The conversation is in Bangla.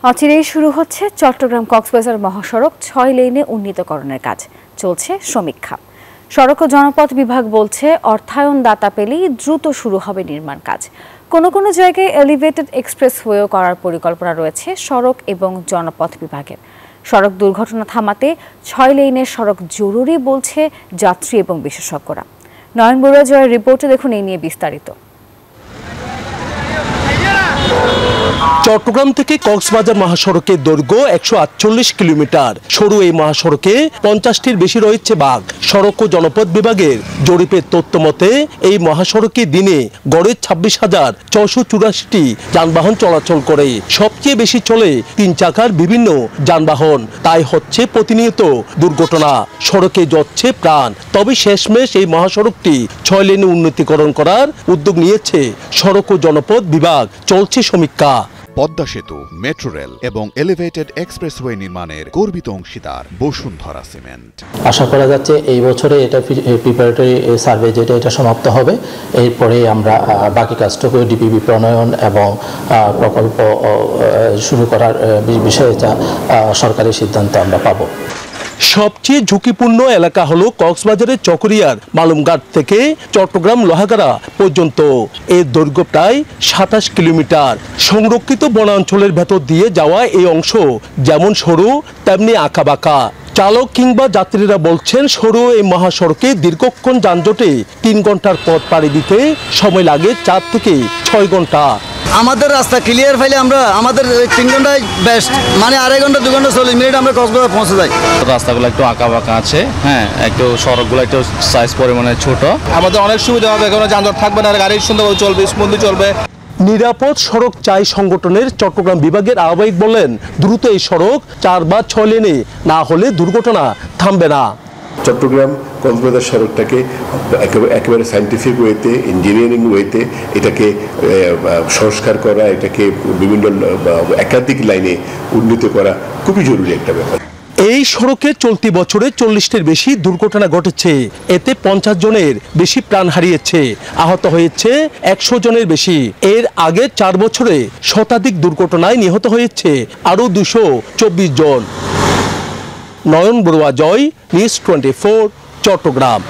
অচিরেই শুরু হচ্ছে চট্টগ্রাম কক্সবাজার মহাসড়ক ৬ লেনে উন্নীতকরণের কাজ। চলছে সমীক্ষা। সড়ক ও জনপথ বিভাগ বলছে অর্থায়ন দাতা পেলেই দ্রুত শুরু হবে নির্মাণ কাজ। কোনো জায়গায় এলিভেটেড এক্সপ্রেসওয়েও করার পরিকল্পনা রয়েছে সড়ক এবং জনপথ বিভাগের। সড়ক দুর্ঘটনা থামাতে ৬ লেনের সড়ক জরুরি বলছে যাত্রী এবং বিশেষজ্ঞরা। নয়ন বড়ুয়া জয়ের রিপোর্টে দেখুন এই নিয়ে বিস্তারিত। চট্টগ্রাম থেকে কক্সবাজার মহাসড়কের দৈর্ঘ্য ১৪৮ কিলোমিটার। সরু এই মহাসড়কে ৫০টির বেশি রয়েছে বাঁক। সড়ক ও জনপথ বিভাগের জরিপের তথ্য মতে এই মহাসড়কে দিনে গড়ে ২৬,৬৮৪টি যানবাহন চলাচল করে। সবচেয়ে বেশি চলে ৩ চাকার বিভিন্ন যানবাহন। তাই হচ্ছে প্রতিনিয়ত দুর্ঘটনা, সড়কে যাচ্ছে প্রাণ। তবে শেষমেশ এই মহাসড়কটি ৬ লেনে উন্নতিকরণ করার উদ্যোগ নিয়েছে সড়ক ও জনপথ বিভাগ। চলছে সমীক্ষা। পদ্মা সেতু, মেট্রো রেল এবং এলিভেটেড এক্সপ্রেসওয়ে নির্মাণের গর্বিত অংশীদার বসুন্ধরা সিমেন্ট। আশা করা যাচ্ছে এই বছরে এটা প্রিপারেটরি সার্ভে এটা সমাপ্ত হবে। এরপরে আমরা বাকি কাজটুকু ডিপিপি প্রণয়ন এবং প্রকল্প শুরু করার বিষয়ে যা সরকারি সিদ্ধান্ত আমরা পাব। সবচেয়ে ঝুঁকিপূর্ণ এলাকা হলো কক্সবাজারের চকরিয়ার মালুমঘাট থেকে চট্টগ্রাম লোহাগাড়া পর্যন্ত। এর দৈর্ঘ্য প্রায় ২৭ কিলোমিটার। সংরক্ষিত বনাঞ্চলের ভেতর দিয়ে যাওয়া এই অংশ যেমন সরু তেমনি আঁকাবাঁকা। চালক কিংবা যাত্রীরা বলছেন সরু এই মহাসড়কে দীর্ঘক্ষণ যানজটে ৩ ঘন্টার পথ পাড়ি দিতে সময় লাগে ৪ থেকে ৬ ঘন্টা। আমাদের রাস্তা ক্লিয়ার ফাইলে আমরা আমাদের ৩ ঘন্টায় বেস্ট, মানে ২.৫ ঘন্টা ২ ঘন্টা ৪০ মিনিট আমরা কক্সবাজার পৌঁছে যাই। রাস্তাগুলো একটু আঁকা বাঁকা আছে, হ্যাঁ, একটু সড়কগুলো একটু সাইজ পরিমাণে ছোট। আমাদের অনেক সুবিধা হবে, কোনো যানজট থাকবে না, গাড়ি সুন্দরভাবে চলবে, স্মুথলি চলবে। নিরাপদ সড়ক চাই সংগঠনের চট্টগ্রাম বিভাগের আহ্বায়ক বলেন, দ্রুত এই সড়ক ৪ বা ৬ লেনে না হলে দুর্ঘটনা থামবে না। চট্টগ্রাম কক্সবাজার সড়কটাকে একেবারে সায়েন্টিফিক ওয়েতে, ইঞ্জিনিয়ারিং ওয়েতে এটাকে সংস্কার করা, এটাকে বিভিন্ন একাধিক লাইনে উন্নীত করা খুবই জরুরি একটা ব্যাপার। এই সড়কে চলতি বছরে ৪০টির বেশি দুর্ঘটনা ঘটেছে। এতে ৫০ জনের বেশি প্রাণ হারিয়েছে, আহত হয়েছে ১০০ জনের বেশি। এর আগে ৪ বছরে শতাধিক দুর্ঘটনায় নিহত হয়েছে আরও ২২৪ জন। নয়ন বড়ুয়া জয়, নিউজ 24, চট্টগ্রাম।